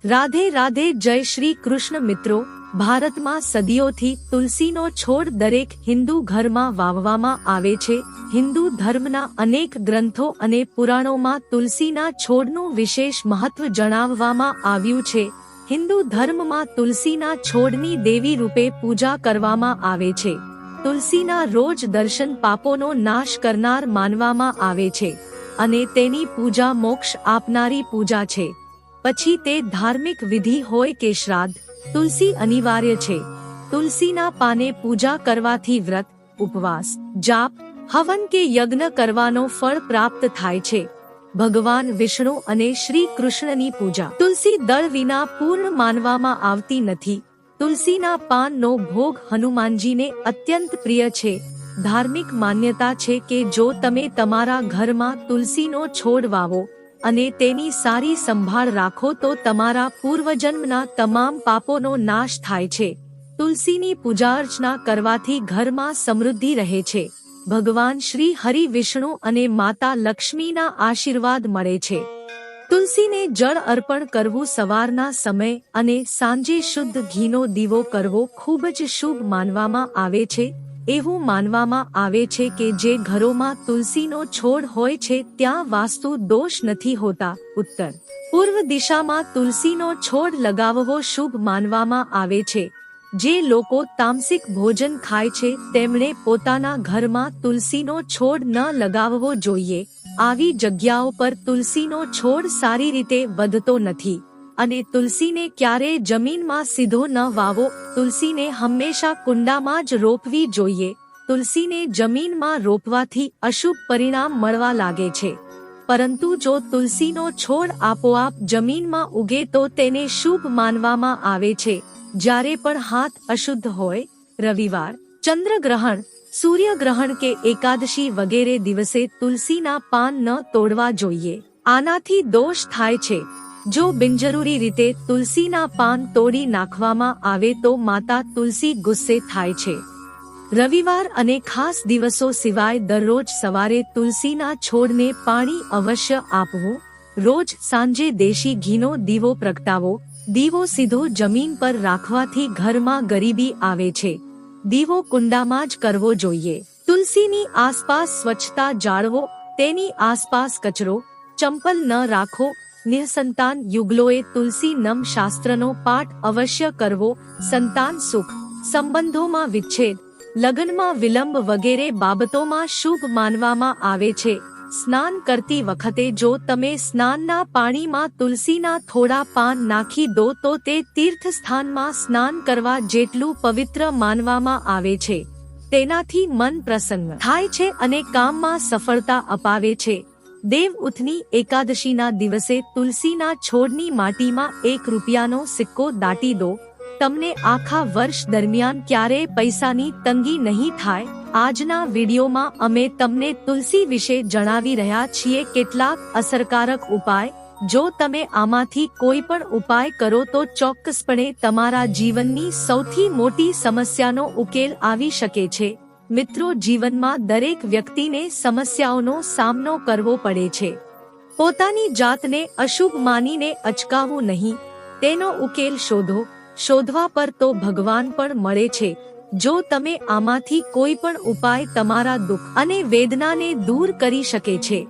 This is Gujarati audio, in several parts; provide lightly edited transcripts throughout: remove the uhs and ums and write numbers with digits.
રાધે રાધે. જય શ્રી કૃષ્ણ. મિત્રો, ભારતમાં સદીઓથી તુલસીનો છોડ દરેક હિન્દુ ઘરમાં વાવવામાં આવે છે. હિન્દુ ધર્મના અનેક ગ્રંથો અને પુરાણોમાં તુલસીના છોડનું વિશેષ મહત્વ જણાવવામાં આવ્યું છે. હિન્દુ ધર્મમાં તુલસીના છોડની દેવી રૂપે પૂજા કરવામાં આવે છે. તુલસીના રોજ દર્શન પાપોનો નાશ કરનાર માનવામાં આવે છે અને તેની પૂજા મોક્ષ આપનારી પૂજા છે. પછી તે ધાર્મિક વિધિ હોય કે શ્રાદ્ધ, તુલસી અનિવાર્ય છે. તુલસીના પાને પૂજા કરવાથી વ્રત, ઉપવાસ, જાપ, હવન કે યજ્ઞ કરવાનો ફળ પ્રાપ્ત થાય છે. ભગવાન વિષ્ણુ અને શ્રી કૃષ્ણની પૂજા તુલસી દળ વિના પૂર્ણ માનવામાં આવતી નથી. તુલસીના પાનનો ભોગ હનુમાનજીને અત્યંત પ્રિય છે. ધાર્મિક માન્યતા છે કે જો તમે તમારા ઘરમાં તુલસીનો છોડ વાવો અને તેની સારી સંભાળ રાખો તો તમારા પૂર્વજન્મના તમામ પાપોનો નાશ થાય છે. તુલસીની પૂજા અર્ચના કરવાથી ઘરમાં સમૃદ્ધિ રહે છે. ભગવાન શ્રી હરિ, વિષ્ણુ અને માતા લક્ષ્મીના આશીર્વાદ મળે છે. તુલસીને જળ અર્પણ કરવું સવારના સમય અને સાંજે શુદ્ધ ઘીનો દીવો કરવો ખૂબ જ શુભ માનવામાં આવે છે. એવું માનવામાં આવે છે કે જે ઘરોમાં તુલસીનો છોડ હોય છે ત્યાં વાસ્તુ દોષ નથી હોતા. ઉત્તર પૂર્વ દિશામાં તુલસીનો છોડ લગાવવો શુભ માનવામાં આવે છે. જે લોકો તામસિક ભોજન ખાય છે તેમણે પોતાના ઘરમાં તુલસીનો છોડ ન લગાવવો જોઈએ. આવી જગ્યાઓ પર તુલસીનો છોડ સારી રીતે વધતો નથી અને તુલસીને ક્યારેય જમીનમાં સીધો ન વાવો. તુલસીને હંમેશા કુંડામાં જ રોપવી જોઈએ. તુલસીને જમીનમાં રોપવાથી અશુભ પરિણામ મળવા લાગે છે, પરંતુ જો તુલસીનો છોડ આપોઆપ જમીનમાં ઉગે તો તેને શુભ માનવામાં આવે છે. જ્યારે પણ હાથ અશુદ્ધ હોય, રવિવાર, ચંદ્રગ્રહણ, સૂર્યગ્રહણ કે એકાદશી વગેરે દિવસે તુલસીના પાન ન તોડવા જોઈએ. આનાથી દોષ થાય છે. જો બિનજરૂરી રીતે તુલસીના પાન તોડી નાખવામાં આવે તો માતા તુલસી ગુસ્સે થાય છે. રવિવાર અને ખાસ દિવસો સિવાય દરરોજ સવારે તુલસીના છોડને પાણી અવશ્ય આપવું. રોજ સાંજે દેશી ઘીનો દીવો પ્રગટાવો. દીવો સીધો જમીન પર રાખવાથી ઘરમાં ગરીબી આવે છે. દીવો કુંડામાં જ કરવો જોઈએ. તુલસીની આસપાસ સ્વચ્છતા જાળવો. તેની આસપાસ કચરો, ચંપલ ન રાખો. નિઃસંતાન યુગલોએ તુલસી નમ શાસ્ત્રનો પાઠ અવશ્ય કરવો. સંતાન સુખ, સંબંધોમાં વિચ્છેદ, લગ્નમાં વિલંબ વગેરે બાબતોમાં શુભ માનવામાં આવે છે. સ્નાન કરતી વખતે જો તમે સ્નાનના પાણીમાં તુલસીના થોડા પાન નાખી દો તો તે તીર્થસ્થાનમાં સ્નાન કરવા જેટલું પવિત્ર માનવામાં આવે છે. તેનાથી મન પ્રસન્ન થાય છે અને કામમાં સફળતા અપાવે છે. દેવ ઉઠની એકાદશીના દિવસે તુલસીના છોડની માટીમાં ₹1નો સિક્કો દાટી દો. તમને આખા વર્ષ દરમિયાન ક્યારેય પૈસાની તંગી નહીં થાય. આજના વિડીયોમાં અમે તમને તુલસી વિશે જણાવી રહ્યા છીએ કેટલાક અસરકારક ઉપાય. જો તમે આમાંથી કોઈ પણ ઉપાય કરો તો ચોક્કસપણે તમારા જીવનની સૌથી મોટી સમસ્યાનો ઉકેલ આવી શકે છે. મિત્રો, જીવનમાં દરેક વ્યક્તિને સમસ્યાઓનો સામનો કરવો પડે છે. પોતાની જાતને અશુભ માનીને અચકાવવું નહીં. તેનો ઉકેલ શોધો. શોધવા પર તો ભગવાન પણ મળે છે. જો તમે આમાંથી કોઈ પણ ઉપાય તમારા દુઃખ અને વેદનાને દૂર કરી શકે છે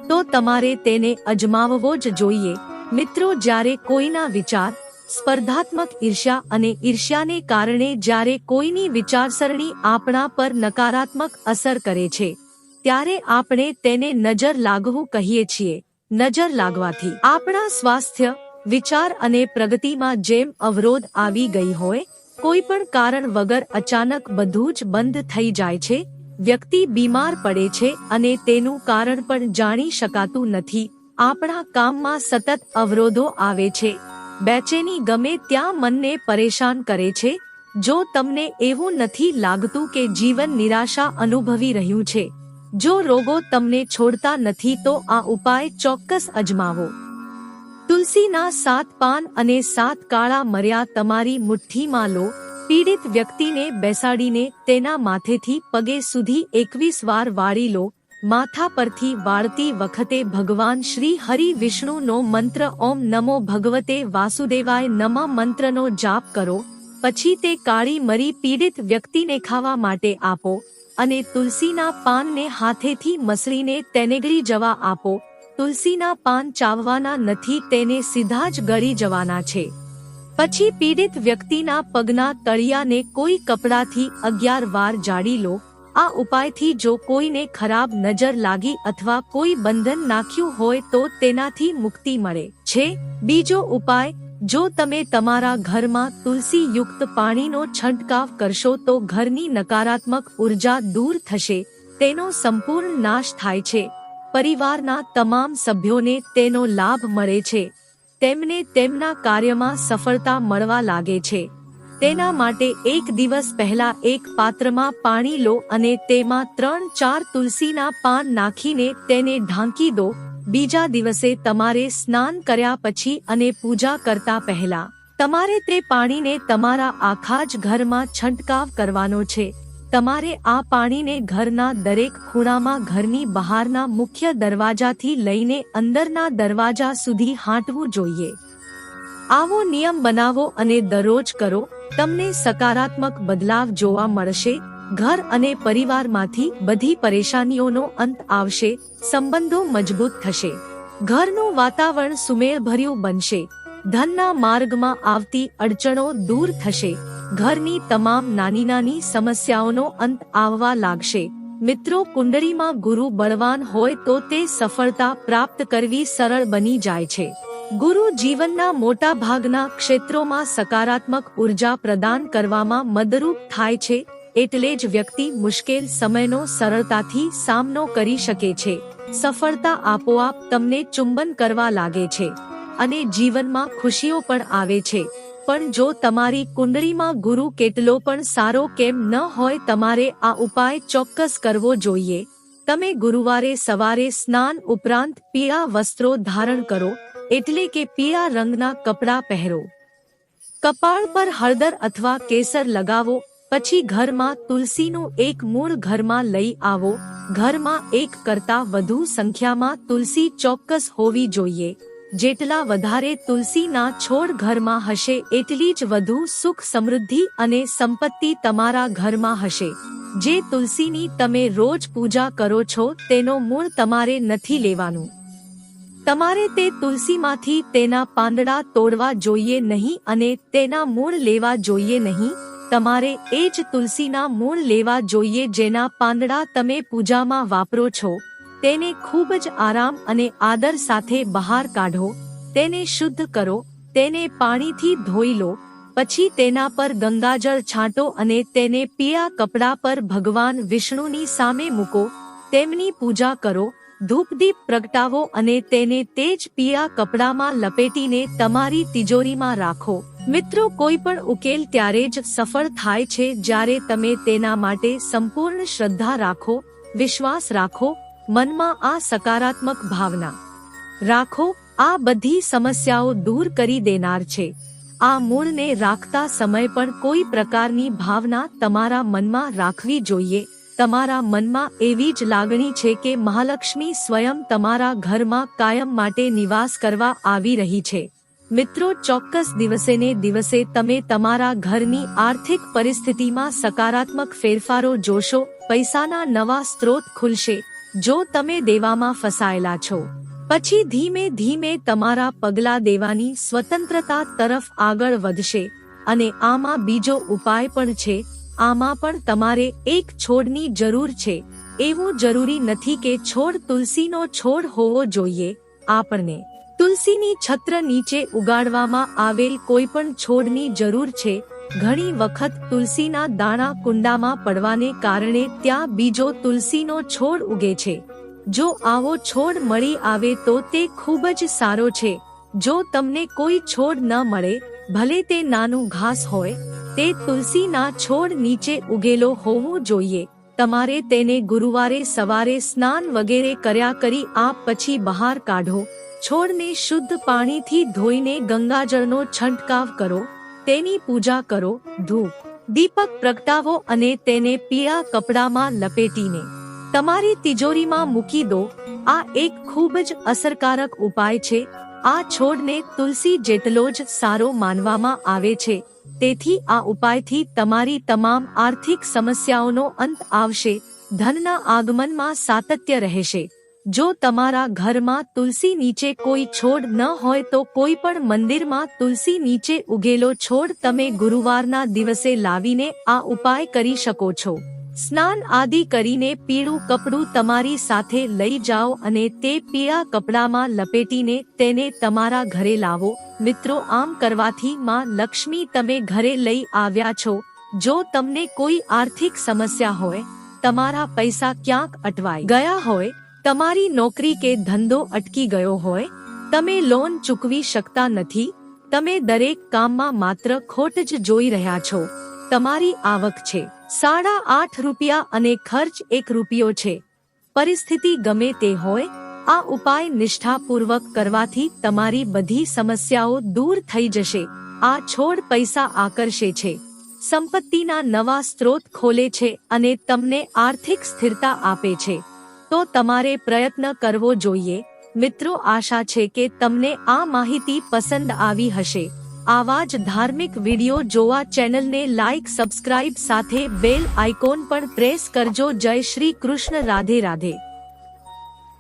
તો તમારે તેને અજમાવવો જ જોઈએ. મિત્રો, જ્યારે કોઈના વિચાર, સ્પર્ધાત્મક ઈર્ષ્યા અને ઈર્ષ્યાને કારણે જ્યારે કોઈની વિચારસરણી આપણા પર નકારાત્મક અસર કરે છે ત્યારે આપણે તેને નજર લાગવું કહીએ છીએ. નજર લાગવાથી આપણા સ્વાસ્થ્ય, વિચાર અને પ્રગતિમાં જેમ અવરોધ આવી ગઈ હોય, કોઈ પણ કારણ વગર અચાનક બધું જ બંધ થઈ જાય છે. વ્યક્તિ બીમાર પડે છે અને તેનું કારણ પણ જાણી શકાતું નથી. આપણા કામમાં સતત અવરોધો આવે છે. બેચેની ગમે ત્યાં મનને પરેશાન કરે છે. જો તમને એવું નથી લાગતું કે જીવન નિરાશા અનુભવી રહ્યું છે, જો રોગો તમને છોડતા નથી તો આ ઉપાય ચોક્કસ અજમાવો. તુલસીના 7 પાન અને 7 કાળા મર્યા તમારી મુઠ્ઠીમાં લો. પીડિત વ્યક્તિને બેસાડીને તેના માથેથી પગે સુધી 21 વાર વાળી લો. માથા પરથી વાળતી વખતે ભગવાન શ્રી હરિ વિષ્ણુનો મંત્ર ઓમ નમો ભગવતે વાસુદેવાય નમઃ મંત્રનો જાપ કરો. પછી તે કાળી મરી પીડિત વ્યક્તિને ખાવા માટે આપો અને તુલસીના પાનને હાથેથી મસળીને તેને ગળી જવા આપો. તુલસીના પાન ચાવવાના નથી, તેને સીધા જ ગળી જવાના છે. પછી પીડિત વ્યક્તિના પગના તળિયાને કોઈ કપડાથી 11 વાર જાડી લો. આ ઉપાયથી જો કોઈને ખરાબ નજર લાગી અથવા કોઈ બંધન નાખ્યું હોય તો તેનાથી મુક્તિ મળે છે. બીજો ઉપાય, જો તમે તમારા ઘરમાં તુલસી યુક્ત પાણીનો છંટકાવ કરશો તો ઘરની નકારાત્મક ઉર્જા દૂર થશે, તેનો સંપૂર્ણ નાશ થાય છે. પરિવારના તમામ સભ્યોને તેનો લાભ મળે છે. તેમને તેમના કાર્યમાં સફળતા મળવા લાગે છે. તેના માટે એક દિવસ પહેલા એક પાત્રમાં પાણી લો અને તેમાં 3-4 તુલસીના પાન નાખીને તેને ઢાંકી દો. બીજા દિવસે તમારે સ્નાન કર્યા પછી અને પૂજા કરતા પહેલા તમારે તે પાણીને તમારા આખા જ ઘરમાં છંટકાવ કરવાનો છે. તમારે આ પાણીને ઘરના દરેક ખૂણામાં, ઘરની બહારના મુખ્ય દરવાજાથી લઈને અંદરના દરવાજા સુધી હાંટવું જોઈએ. આવો નિયમ બનાવો અને દરરોજ કરો. તમને સકારાત્મક બદલાવ જોવા મળશે. ઘર અને પરિવારમાંથી બધી પરેશાનીઓનો અંત આવશે. સંબંધો મજબૂત થશે. ઘરનું વાતાવરણ સુમેળભર્યું બનશે. ધનના માર્ગમાં આવતી અડચણો દૂર થશે. ઘરની તમામ નાની નાની સમસ્યાઓનો અંત આવવા લાગશે. મિત્રો, કુંડળીમાં ગુરુ બળવાન હોય તો તે સફળતા પ્રાપ્ત કરવી સરળ બની જાય છે. ગુરુ જીવનના મોટા ભાગના ક્ષેત્રોમાં સકારાત્મક ઉર્જા પ્રદાન કરવામાં મદદરૂપ થાય છે. એટલે જ વ્યક્તિ મુશ્કેલ સમયનો સરળતાથી સામનો કરી શકે છે. સફળતા આપોઆપ તમને ચુંબન કરવા લાગે છે અને જીવનમાં ખુશીઓ પણ આવે છે. પણ જો તમારી કુંડળીમાં ગુરુ કેટલો પણ સારો કેમ ન હોય, તમારે આ ઉપાય ચોક્કસ કરવો જોઈએ. તમે ગુરુવારે સવારે સ્નાન ઉપરાંત પીળા વસ્ત્રો ધારણ કરો, એટલે કે પીળા રંગના કપડાં પહેરો. કપાળ પર હળદર અથવા કેસર લગાવો. પછી ઘરમાં તુલસીનું એક મૂળ ઘરમાં લઈ આવો. ઘરમાં એક કરતાં વધુ સંખ્યામાં તુલસી ચોક્કસ હોવી જોઈએ. જેટલા વધારે તુલસીના છોડ ઘરમાં હશે એટલી જ વધુ સુખ, સમૃદ્ધિ અને સંપત્તિ તમારા ઘરમાં હશે. જે તુલસીની તમે રોજ પૂજા કરો છો તેનો મૂળ તમારે નથી લેવાનું. તમારે તે તુલસીમાંથી તેના પાંદડા તોડવા જોઈએ નહીં અને તેના મૂળ લેવા જોઈએ નહીં. તમારે એ જ તુલસીના મૂળ લેવા જોઈએ જેના પાંદડા તમે પૂજામાં વાપરો છો. તેને ખૂબ જ આરામ અને આદર સાથે બહાર કાઢો. તેને શુદ્ધ કરો. તેને પાણીથી ધોઈ લો. પછી તેના પર ગંગાજળ છાંટો અને તેને પીળા કપડા પર ભગવાન વિષ્ણુની સામે મૂકો. તેમની પૂજા કરો. ધૂપદીપ પ્રગટાવો અને તેને તે જ પીળા કપડામાં લપેટીને તમારી તિજોરીમાં રાખો. મિત્રો, કોઈ પણ ઉકેલ ત્યારે જ સફળ થાય છે જ્યારે તમે તેના માટે સંપૂર્ણ શ્રદ્ધા રાખો, વિશ્વાસ રાખો, મનમાં આ સકારાત્મક ભાવના રાખો. આ બધી સમસ્યાઓ દૂર કરી દેનાર છે. આ મૂળને રાખતા સમય પણ કોઈ પ્રકારની ભાવના તમારા મનમાં રાખવી જોઈએ. તમારા મનમાં એવી જ લાગણી છે કે મહાલક્ષ્મી સ્વયં તમારા ઘરમાં કાયમ માટે નિવાસ કરવા આવી રહી છે. મિત્રો, ચોક્કસ દિવસે ને દિવસે તમે તમારા ઘરની આર્થિક પરિસ્થિતિમાં સકારાત્મક ફેરફારો જોશો. પૈસાના નવા સ્ત્રોત ખુલશે. જો તમે દેવામાં ફસાયેલા છો, પછી ધીમે ધીમે તમારા પગલાં દેવાની સ્વતંત્રતા તરફ આગળ વધશે. અને આમાં બીજો ઉપાય પણ છે. આમાં પણ તમારે એક છોડની જરૂર છે. એવું જરૂરી નથી કે છોડ તુલસીનો છોડ હોવો જોઈએ. આપણને તુલસીની છત્ર નીચે ઉગાડવામાં આવેલ કોઈ પણ છોડની જરૂર છે. ઘણી વખત તુલસીના દાણા કુંડામાં પડવાને કારણે ત્યાં બીજો તુલસીનો છોડ ઉગે છે. જો આવો છોડ મળી આવે તો તે ખૂબ જ સારો છે. જો તમને કોઈ છોડ ન મળે, ભલે તે નાનું ઘાસ હોય, તે તુલસીના છોડ નીચે ઉગેલો હોવો જોઈએ. તમારે તેને ગુરુવારે સવારે સ્નાન વગેરે કર્યા કરી આપ પછી બહાર કાઢો. છોડને શુદ્ધ પાણીથી ધોઈને ગંગાજળનો છંટકાવ કરો. તેની પૂજા કરો. ધૂપ દીપક પ્રગટાવો અને તેને પીળા કપડામાં લપેટીને તમારી તિજોરીમાં મૂકી દો. આ એક ખૂબ જ અસરકારક ઉપાય છે. આ છોડને તુલસી જેટલો જ સારો માનવામાં આવે છે, તેથી આ ઉપાયથી તમારી તમામ આર્થિક સમસ્યાઓનો અંત આવશે. ધનના આગમનમાં સાતત્ય રહેશે. જો તમારા ઘરમાં તુલસી નીચે કોઈ છોડ ન હોય તો કોઈ પણ મંદિરમાં તુલસી નીચે ઉગેલો છોડ તમે ગુરુવારના દિવસે લાવીને આ ઉપાય કરી શકો છો. સ્નાન આદિ કરીને પીળું કપડું તમારી સાથે લઈ જાઓ અને તે પીળા કપડામાં લપેટીને તેને તમારા ઘરે લાવો. મિત્રો, આમ કરવાથી માં લક્ષ્મી તમે ઘરે લઈ આવ્યા છો. જો તમને કોઈ આર્થિક સમસ્યા હોય, તમારા પૈસા ક્યાંક અટવાઈ ગયા હોય, તમારી નોકરી કે ધંધો અટકી ગયો હોય, તમે લોન ચૂકવી શકતા નથી, તમે દરેક કામમાં માત્ર ખોટ જ જોઈ રહ્યા છો, તમારી આવક છે ₹8.5 અને ખર્ચ ₹1 છે, પરિસ્થિતિ ગમે તે હોય, આ ઉપાય નિષ્ઠાપૂર્વક કરવાથી તમારી બધી સમસ્યાઓ દૂર થઈ જશે. આ છોડ પૈસા આકર્ષે છે, સંપત્તિના નવા સ્ત્રોત ખોલે છે અને તમને આર્થિક સ્થિરતા આપે છે. તો તમારે પ્રયત્ન કરવો જોઈએ. મિત્રો, આશા છે કે તમને આ માહિતી પસંદ આવી હશે. આવા જ ધાર્મિક વિડિયો જોવા ચેનલને લાઈક, સબસ્ક્રાઇબ સાથે બેલ આઇકોન પણ પ્રેસ કરજો. જય શ્રી કૃષ્ણ. રાધે રાધે.